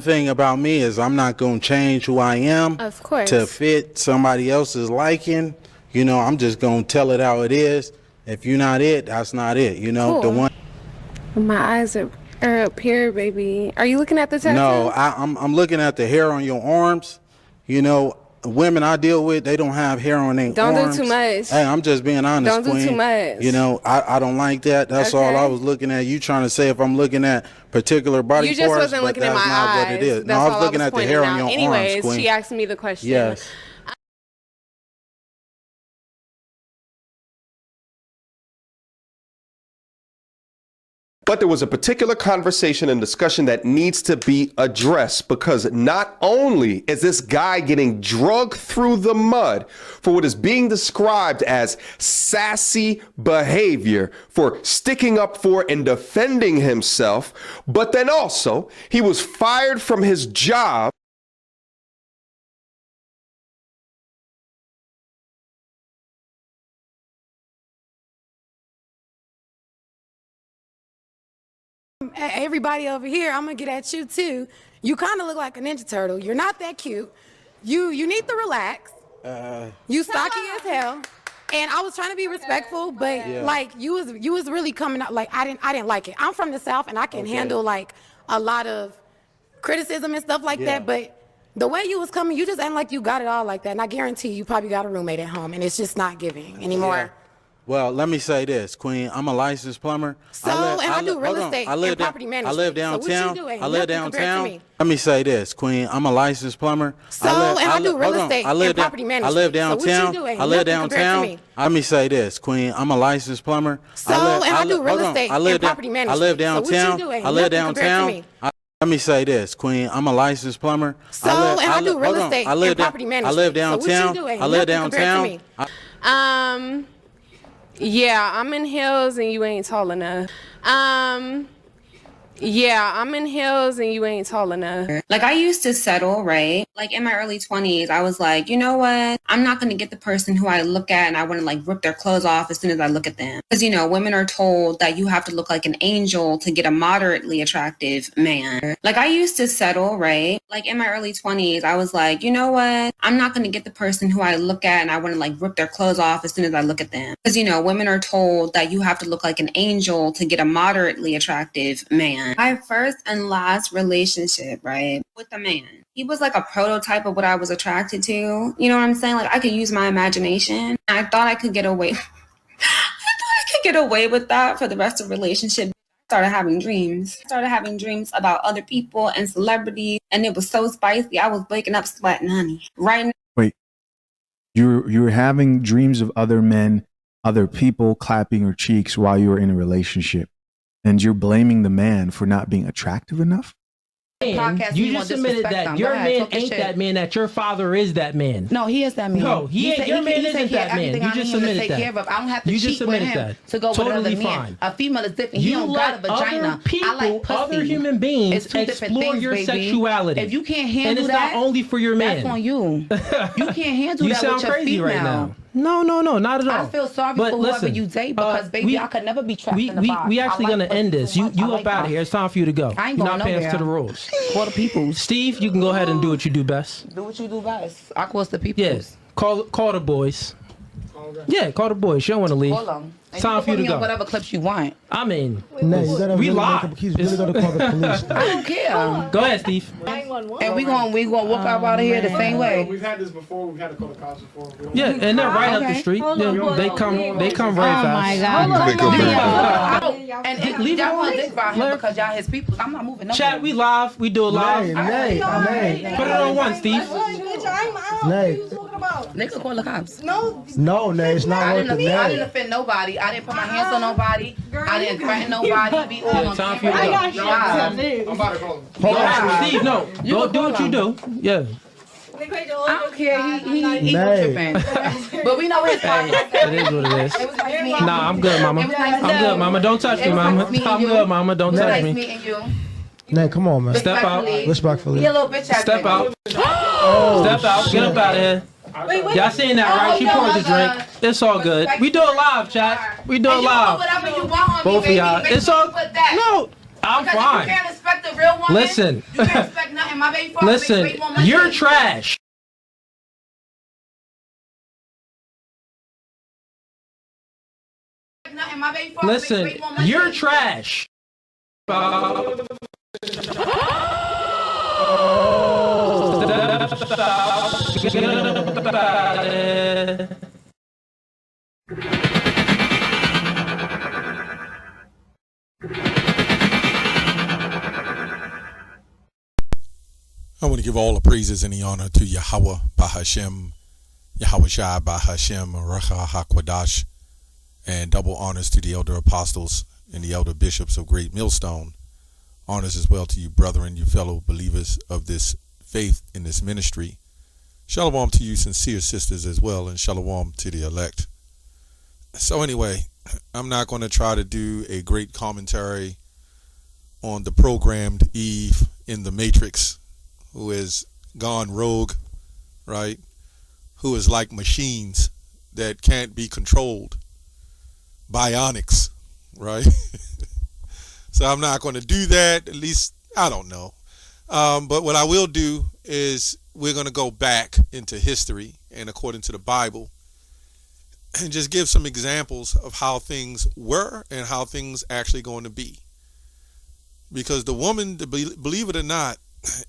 thing about me is I'm not going to change who I am Of course. to fit somebody else's liking. You know, I'm just going to tell it how it is. If you're not it, that's not it. You know, Cool. the one. My eyes are up here, baby. Are you looking at the tattoo? No, I'm looking at the hair on your arms. You know, women I deal with, they don't have hair on their arms. Don't do too much. Hey, I'm just being honest, Don't do Queen. too much. You know, I don't like that. That's all I was looking at. You trying to say if I'm looking at particular body parts, You just wasn't looking at my not eyes. what it is. That's No, I was all looking at the hair on your Anyways, arms, Queen. she asked me the question. Yes. But there was a particular conversation and discussion that needs to be addressed, because not only is this guy getting drugged through the mud for what is being described as sassy behavior, for sticking up for and defending himself, but then also he was fired from his job. Everybody over here, I'm gonna get at you too. You kind of look like a Ninja Turtle. You're not that cute. You need to relax. You stocky as hell. And I was trying to be respectful, but like you was really coming out like I didn't like it. I'm from the South and I can handle like a lot of criticism and stuff like that, but the way you was coming, you just ain't like you got it all like that. And I guarantee you probably got a roommate at home and it's just not giving anymore. Yeah. Well, let me say this, Queen. I'm a licensed plumber. I do real estate and property management. I live downtown. So what you do ain't I live nothing compared to downtown. me. Let me say this, Queen. I'm a licensed plumber. I do real estate and property management. I live downtown. So what you do ain't I live nothing compared to downtown. me. Let me say this, Queen. I'm a licensed plumber. I do real estate and property management. I live So what you downtown. do ain't I live nothing compared to downtown. me. Let me say this, Queen. I'm a licensed plumber. I do real estate and property management. I live So what you downtown. do ain't I live nothing compared to downtown. me. Yeah, I'm in heels and you ain't tall enough. Yeah, I'm in heels and you ain't tall enough. Like, I used to settle, right? Like, in my early 20s, I was like, you know what? I'm not going to get the person who I look at and I want to, like, rip their clothes off as soon as I look at them. Because, you know, women are told that you have to look like an angel to get a moderately attractive man. Like, I used to settle, right? Like, in my early 20s, I was like, you know what? I'm not going to get the person who I look at and I want to, like, rip their clothes off as soon as I look at them. Because, you know, women are told that you have to look like an angel to get a moderately attractive man. My first and last relationship, right, with a man, he was like a prototype of what I was attracted to. You know what I'm saying? Like, I could use my imagination. I thought I could get away. With that for the rest of the relationship. I started having dreams about other people and celebrities, and it was so spicy. I was waking up sweating, honey. Right now. Wait, you were having dreams of other men, other people clapping your cheeks while you were in a relationship, and you're blaming the man for not being attractive enough? You just admitted that your man ain't that man, that your father is that man. No, he is that man. No, he ain't. Your man isn't that man. You just admitted that. I don't have to cheat with him to go with another man. A female is different. He don't got a vagina. I like pussy. Other human beings explore your sexuality. If you can't handle and it's that, not only for your man. That's on you. You can't handle that with your female. You sound crazy right now. No, not at all. I feel sorry for whoever you date because, baby, I could never be trapped in the box. We actually gonna end this. You up out of here. It's time for you to go. I ain't You're going not paying nowhere. to the rules. Call the peoples. Steve, you can go ahead and do what you do best. Do what you do best. I call the peoples. Yes. Call the boys. Yeah, call the boys. You don't want to leave. Call them. It's time for you to go. Whatever clips you want. I mean, we live. He's really gonna call the police. I don't care. Go ahead, Steve. And we gonna walk out of here the same way. We've had this before. We've had to call the cops before. Yeah, and they're right up the street. Yeah, they come very fast. And leave y'all it want alone. this by him because y'all his people. I'm not moving. Chat, we live. We do it live. Put it on one, Steve. Nigga, call the cops. No, Nay, it's not worth it. I didn't offend nobody. I didn't put my hands on nobody. I didn't threaten nobody. Be all on Time for you to go. I'm about to call him. Steve, no. Go do what you do. Yeah. I don't care. He tripping. But we know his podcast. It is what it is. Nah, I'm good, mama. I'm good, mama. Don't touch me, mama. I'm good, mama. Don't touch me. Meeting you. Nay, come on, man. Step out. Respectfully. He a little bitch ass Step nigga. out. Step out. Get up out of here. Y'all seen that, right? She poured the drink. It's all good. We do it live, chat. We do it live. Whatever you want on Both of me, y'all. baby. It's all. No. I'm Because fine. you can't respect a real woman. Listen. You can't respect nothing. My baby father makes Listen, way more money you're than you. trash. Nothing. My baby father makes Listen, way more money you're than you. trash. I want to give all the praises and the honor to Yahweh Bahashem, Yahweh Shai Bahashem, Racha HaKwadash, and double honors to the elder apostles and the elder bishops of Great Millstone. Honors as well to you, brethren, you fellow believers of this faith in this ministry. Shalom to you, sincere sisters, as well, and shalom to the elect. So anyway, I'm not going to try to do a great commentary on the programmed Eve in the Matrix, who has gone rogue, right? Who is like machines that can't be controlled. Bionics, right? So I'm not going to do that. At least, I don't know. But what I will do is we're going to go back into history and according to the Bible and just give some examples of how things were and how things actually going to be. Because the woman, believe it or not,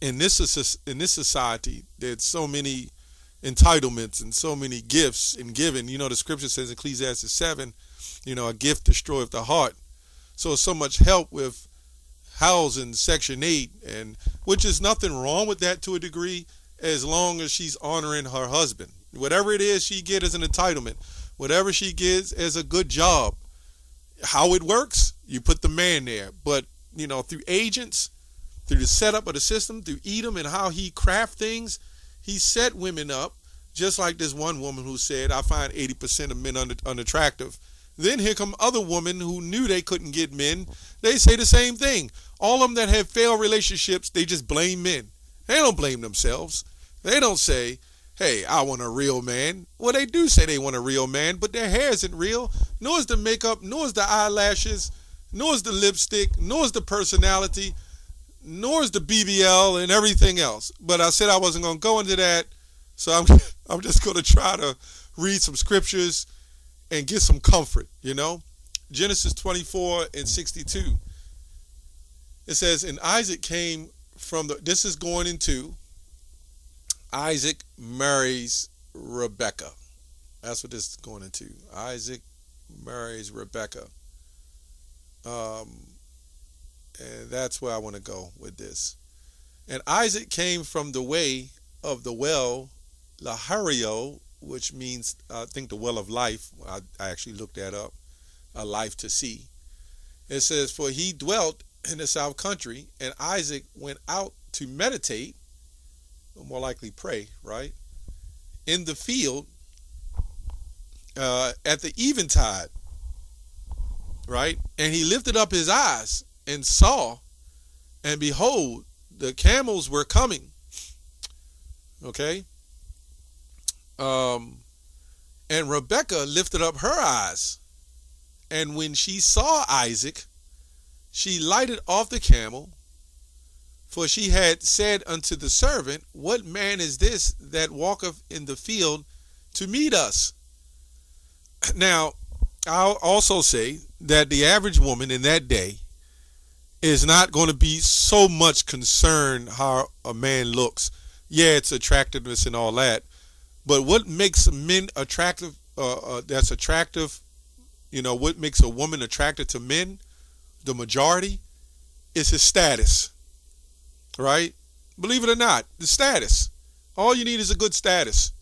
in this society, there's so many entitlements and so many gifts and given. You know, the scripture says in Ecclesiastes 7, you know, a gift destroyeth the heart. So much help with housing, Section 8, and which is nothing wrong with that to a degree, as long as she's honoring her husband. Whatever it is she gets as an entitlement, whatever she gets as a good job, how it works, you put the man there. But, you know, through agents, through the setup of the system, through Edom and how he craft things, he set women up, just like this one woman who said, I find 80% of men unattractive. Then here come other women who knew they couldn't get men. They say the same thing. All of them that have failed relationships, they just blame men. They don't blame themselves. They don't say, hey, I want a real man. Well, they do say they want a real man, but their hair isn't real, nor is the makeup, nor is the eyelashes, nor is the lipstick, nor is the personality, nor is the BBL and everything else. But I said I wasn't going to go into that, so I'm just going to try to read some scriptures and get some comfort, you know. Genesis 24:62. It says, and Isaac came from this is going into Isaac marries Rebecca. That's what this is going into. Isaac marries Rebecca. And that's where I want to go with this. And Isaac came from the way of the well, Lahario, which means, I think, the well of life. I actually looked that up, a life to see. It says, for he dwelt in the south country, and Isaac went out to meditate, or more likely pray, right, in the field at the eventide, right? And he lifted up his eyes and saw, and behold, the camels were coming. Okay? And Rebekah lifted up her eyes, and when she saw Isaac, she lighted off the camel, for she had said unto the servant, what man is this that walketh in the field to meet us? Now, I'll also say that the average woman in that day is not going to be so much concerned how a man looks. Yeah, it's attractiveness and all that. But what makes men attractive, that's attractive, you know, what makes a woman attracted to men, the majority, is his status, right? Believe it or not, the status. All you need is a good status.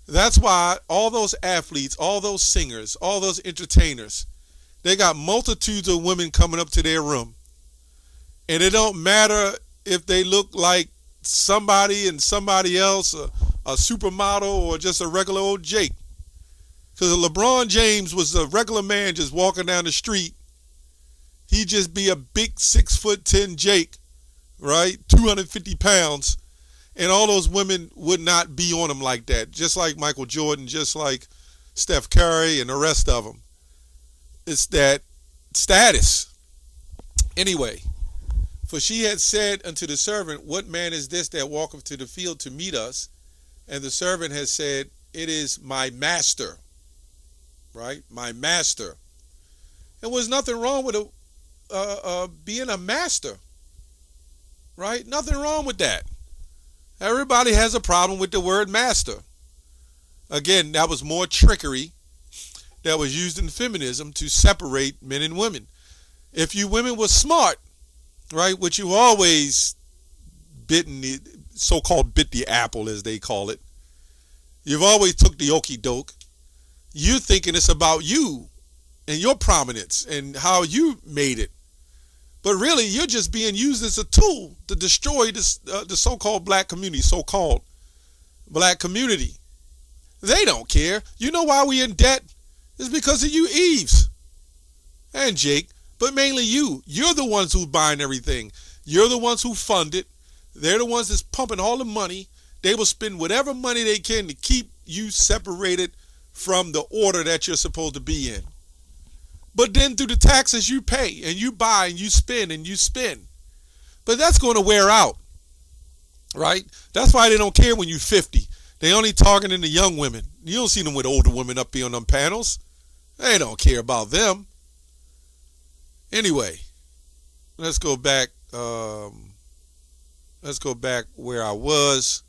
That's why all those athletes, all those singers, all those entertainers, they got multitudes of women coming up to their room. And it don't matter if they look like somebody and somebody else, a supermodel or just a regular old Jake. Because LeBron James was a regular man just walking down the street. He'd just be a big 6'10" Jake, right? 250 pounds. And all those women would not be on him like that. Just like Michael Jordan, just like Steph Curry and the rest of them. It's that status. Anyway, for she had said unto the servant, what man is this that walketh to the field to meet us? And the servant has said, it is my master. Right? My master. There was nothing wrong with being a master. Right? Nothing wrong with that. Everybody has a problem with the word master. Again, that was more trickery that was used in feminism to separate men and women. If you women were smart, right, which you always bitten the so-called bit the apple, as they call it. You've always took the okie doke. You thinking it's about you and your prominence and how you made it. But really, you're just being used as a tool to destroy this, the so-called black community, so-called black community. They don't care. You know why we in debt? It's because of you Eves and Jake, but mainly you. You're the ones who's buying everything. You're the ones who fund it. They're the ones that's pumping all the money. They will spend whatever money they can to keep you separated from the order that you're supposed to be in. But then through the taxes you pay and you buy and you spend and you spend. But that's going to wear out, right? That's why they don't care when you're 50. They only targeting the young women. You don't see them with older women up here on them panels. They don't care about them. Anyway, let's go back. Let's go back where I was.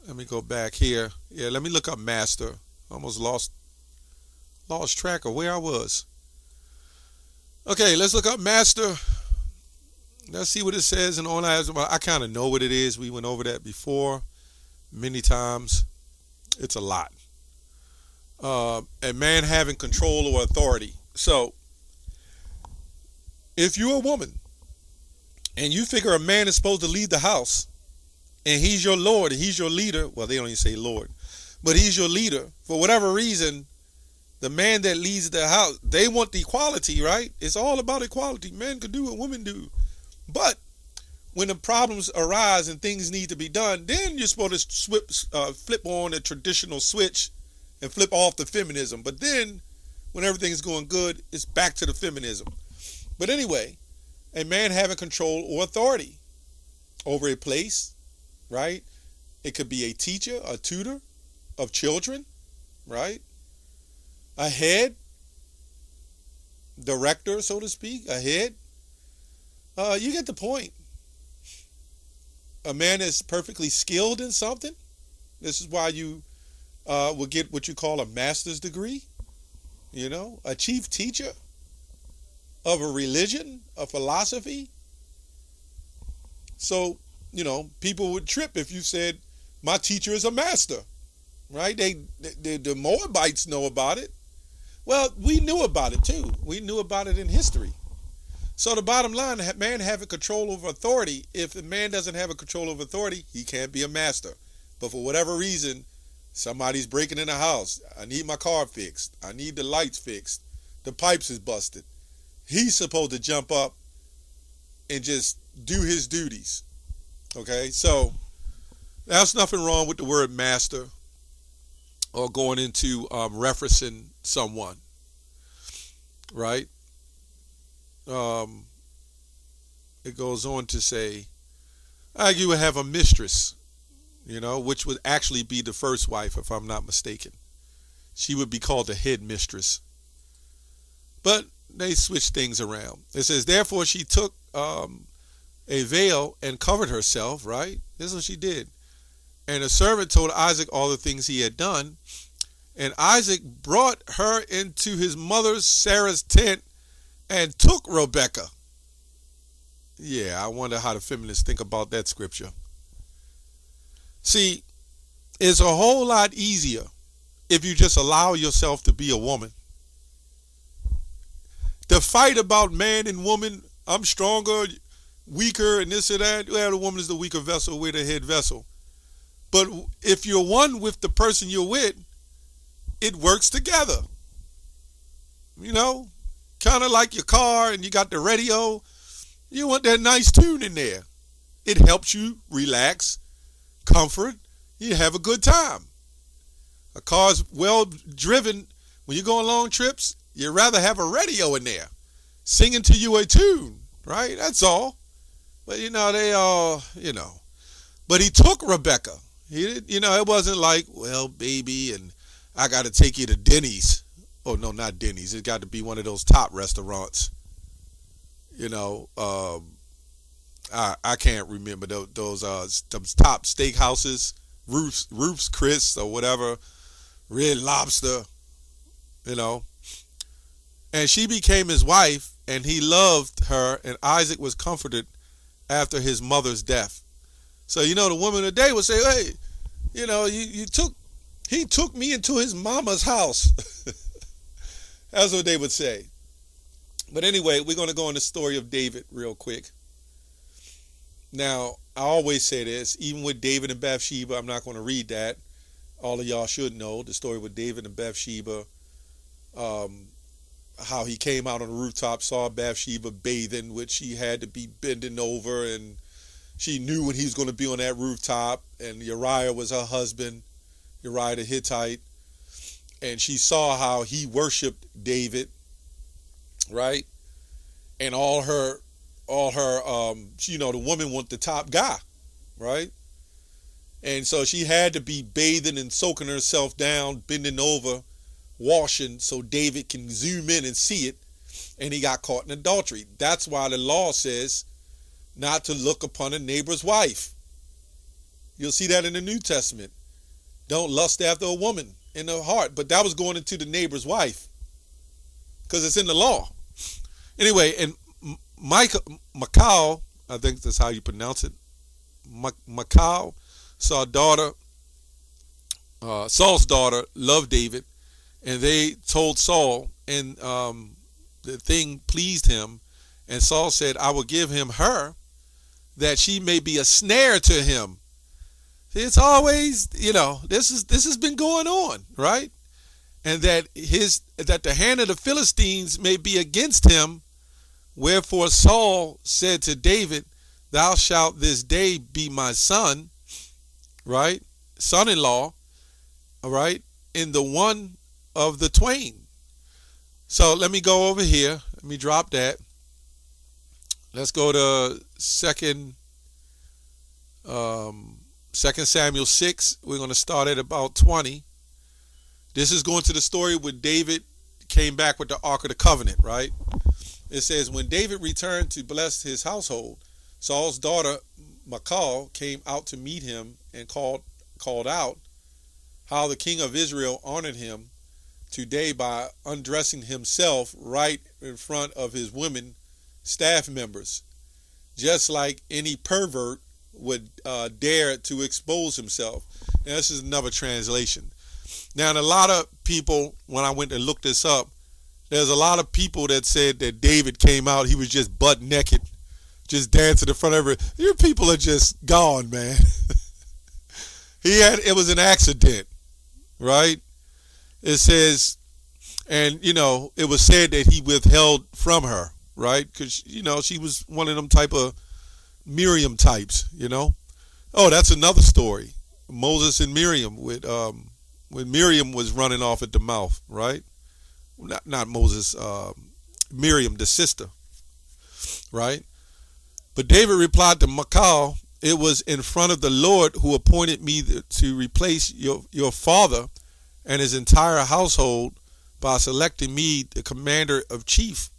Let me go back here. Yeah, let me look up master. Almost lost track of where I was. Okay, let's look up master. Let's see what it says in all eyes. I kind of know what it is. We went over that before many times. It's a lot. A man having control or authority. So, if you're a woman and you figure a man is supposed to lead the house and he's your Lord and he's your leader, well, they don't even say Lord, but he's your leader, for whatever reason, the man that leads the house, they want the equality, right? It's all about equality. Men can do what women do. But when the problems arise and things need to be done, then you're supposed to flip on a traditional switch and flip off the feminism. But then when everything's going good, it's back to the feminism. But anyway, a man having control or authority over a place, right? It could be a teacher, a tutor of children, right? A head, director, so to speak, a head. You get the point. A man is perfectly skilled in something. This is why you will get what you call a master's degree. You know, a chief teacher of a religion, a philosophy. So, you know, people would trip if you said, my teacher is a master, right? The Moabites know about it. Well, we knew about it too. We knew about it in history. So the bottom line, man having control over authority, if a man doesn't have a control over authority, he can't be a master. But for whatever reason, somebody's breaking in the house. I need my car fixed. I need the lights fixed. The pipes is busted. He's supposed to jump up and just do his duties. Okay, so there's nothing wrong with the word master or going into referencing someone, right? It goes on to say, you would have a mistress, you know, which would actually be the first wife, if I'm not mistaken. She would be called the head mistress. But they switched things around. It says, therefore she took a veil and covered herself, right? This is what she did. And the servant told Isaac all the things he had done. And Isaac brought her into his mother Sarah's tent and took Rebekah. Yeah, I wonder how the feminists think about that scripture. See, it's a whole lot easier if you just allow yourself to be a woman. The fight about man and woman, I'm stronger, weaker, and this or that, well, the woman is the weaker vessel, we're the head vessel. But if you're one with the person you're with, it works together. You know, kind of like your car and you got the radio. You want that nice tune in there. It helps you relax, comfort, you have a good time. A car's well driven. When you go on long trips, you'd rather have a radio in there. singing to you a tune, right? That's all. But they all, But he took Rebecca. He did, it wasn't like, well, baby, and I got to take you to Denny's. Oh no, not Denny's. It got to be one of those top restaurants. I can't remember those top steakhouses, Ruth's Chris or whatever, Red Lobster, And she became his wife, and he loved her, and Isaac was comforted after his mother's death. So, the woman today would say, hey, he took me into his mama's house. That's what they would say. But anyway, we're going to go on the story of David real quick. Now, I always say this, even with David and Bathsheba, I'm not going to read that. All of y'all should know the story with David and Bathsheba, how he came out on the rooftop, saw Bathsheba bathing, which she had to be bending over, and she knew when he was going to be on that rooftop, and Uriah was her husband, Uriah the Hittite, and she saw how he worshiped David, right? And all her, the woman wanted the top guy, right? And so she had to be bathing and soaking herself down, bending over, washing, so David can zoom in and see it, and he got caught in adultery. That's why the law says not to look upon a neighbor's wife. You'll see that in the New Testament. Don't lust after a woman in the heart. But that was going into the neighbor's wife, because it's in the law. Anyway, and Michal, I think that's how you pronounce it, Michal, Saul's daughter, loved David, and they told Saul, and the thing pleased him, and Saul said, I will give him her, that she may be a snare to him. It's always, this has been going on, right? And that the hand of the Philistines may be against him. Wherefore Saul said to David, thou shalt this day be my son, right? Son-in-law, all right, in the one of the twain. So let me go over here. Let me drop that. Let's go to 2 Samuel 6. We're going to start at about 20. This is going to the story where David came back with the Ark of the Covenant, right? It says, when David returned to bless his household, Saul's daughter Michal came out to meet him and called out how the king of Israel honored him today by undressing himself right in front of his women staff members, just like any pervert would dare to expose himself. Now, this is another translation. Now, and a lot of people, when I went to look this up, there's a lot of people that said that David came out, he was just butt naked, just dancing in front of everybody. Your people are just gone, man. It was an accident, right? It says, and, it was said that he withheld from her, right? Because, she was one of them type of Miriam types, Oh, that's another story. Moses and Miriam, when Miriam was running off at the mouth, right? Not Moses, Miriam, the sister, right? But David replied to Michal, it was in front of the Lord who appointed me to replace your father and his entire household by selecting me the commander of chief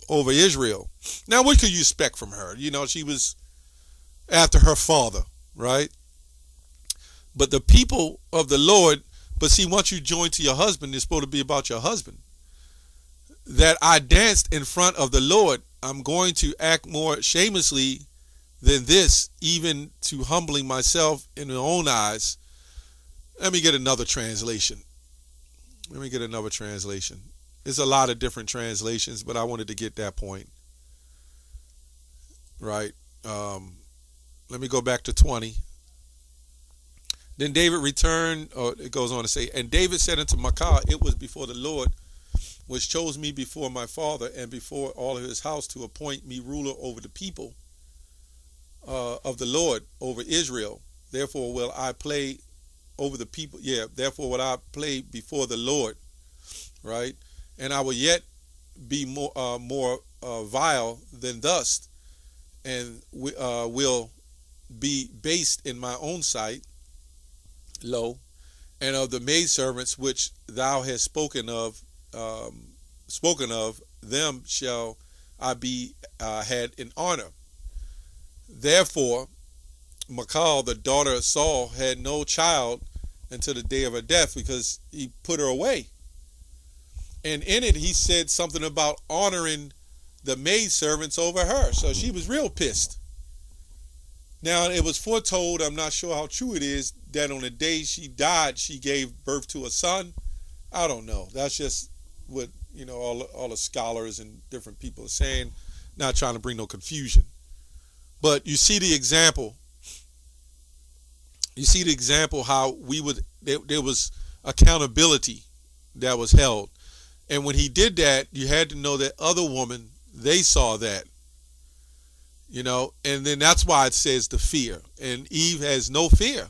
over Israel. Now, what could you expect from her? She was after her father, right? But the people of the Lord, but see, once you join to your husband, it's supposed to be about your husband. That I danced in front of the Lord, I'm going to act more shamelessly than this, even to humbling myself in my own eyes. Let me get another translation. There's a lot of different translations, but I wanted to get that point. Right. Let me go back to 20. Then David returned, or it goes on to say, and David said unto Michal, it was before the Lord which chose me before my father and before all of his house to appoint me ruler over the people of the Lord, over Israel. Therefore will I play over the people. Therefore will I play before the Lord, right? And I will yet be more vile than dust, and will be based in my own sight. Lo, and of the maidservants which thou hast spoken of, them shall I be had in honor. Therefore, Michal, the daughter of Saul, had no child until the day of her death, because he put her away. And in it, he said something about honoring the maidservants over her. So she was real pissed. Now, it was foretold, I'm not sure how true it is, that on the day she died, she gave birth to a son. I don't know. That's just what, all the scholars and different people are saying, not trying to bring no confusion. But you see the example. You see the example how there was accountability that was held. And when he did that, you had to know that other woman, they saw that. And then that's why it says the fear. And Eve has no fear.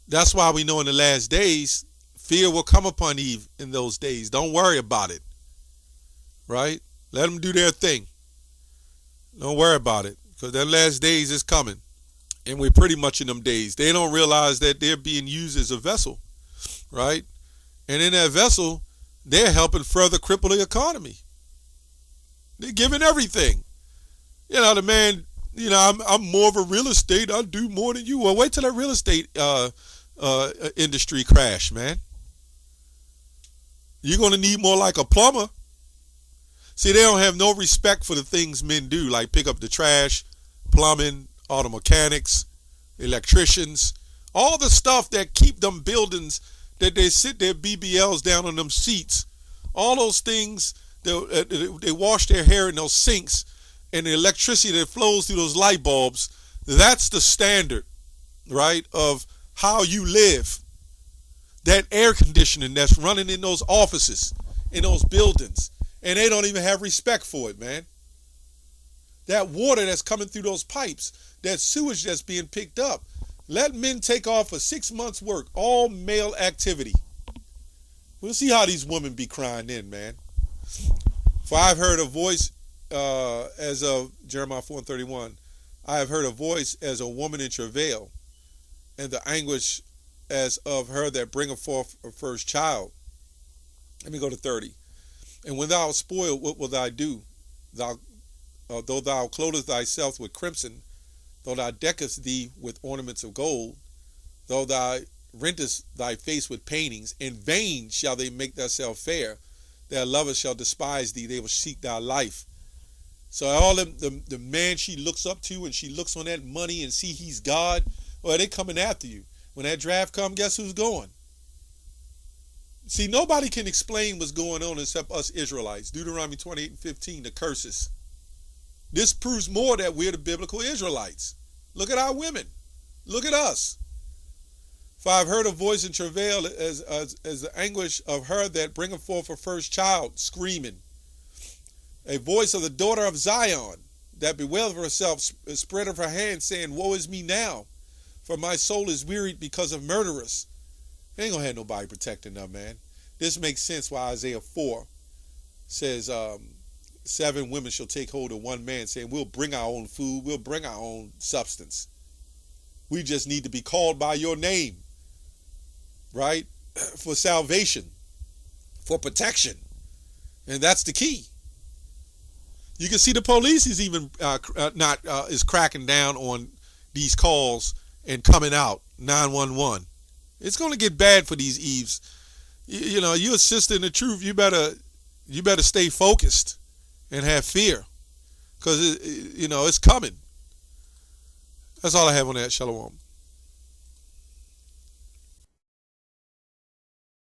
That's why we know in the last days, fear will come upon Eve in those days. Don't worry about it. Right? Let them do their thing. Don't worry about it. Because that last days is coming. And we're pretty much in them days. They don't realize that they're being used as a vessel. Right? And in that vessel, they're helping further cripple the economy. They're giving everything. The man, I'm more of a real estate. I do more than you. Well, wait till that real estate industry crash, man. You're going to need more like a plumber. See, they don't have no respect for the things men do, like pick up the trash, plumbing, auto mechanics, electricians, all the stuff that keep them buildings, that they sit their BBLs down on them seats. All those things, they wash their hair in those sinks, and the electricity that flows through those light bulbs, that's the standard, right, of how you live. That air conditioning that's running in those offices, in those buildings, and they don't even have respect for it, man. That water that's coming through those pipes, that sewage that's being picked up. Let men take off for 6 months' work, all male activity. We'll see how these women be crying in, man. For I've heard a voice, as of Jeremiah 4:31, I have heard a voice as a woman in travail, and the anguish as of her that bringeth forth her first child. Let me go to 30. And when thou art spoiled, what will thou do? Though thou clothest thyself with crimson, though thou deckest thee with ornaments of gold, though thou rentest thy face with paintings, in vain shall they make thyself fair. Their lovers shall despise thee, they will seek thy life. So all the man she looks up to, and she looks on that money and see he's God, well, they coming after you. When that draft comes, guess who's going? See, nobody can explain what's going on except us Israelites. Deuteronomy 28:15, the curses. This proves more that we're the biblical Israelites. Look at our women. Look at us. For I've heard a voice in travail as the anguish of her that bringeth forth her first child, screaming. A voice of the daughter of Zion that bewaileth herself, spreadeth her hand, saying, Woe is me now, for my soul is wearied because of murderers. They ain't gonna have nobody protecting them, man. This makes sense why Isaiah 4 says 7 women shall take hold of one man, saying, we'll bring our own food, we'll bring our own substance. We just need to be called by your name, right? For salvation, for protection. And that's the key. You can see the police is even is cracking down on these calls and coming out, 911. It's going to get bad for these Eves. You're a sister in the truth. You better stay focused and have fear, because it's coming. That's all I have on that. Shalom.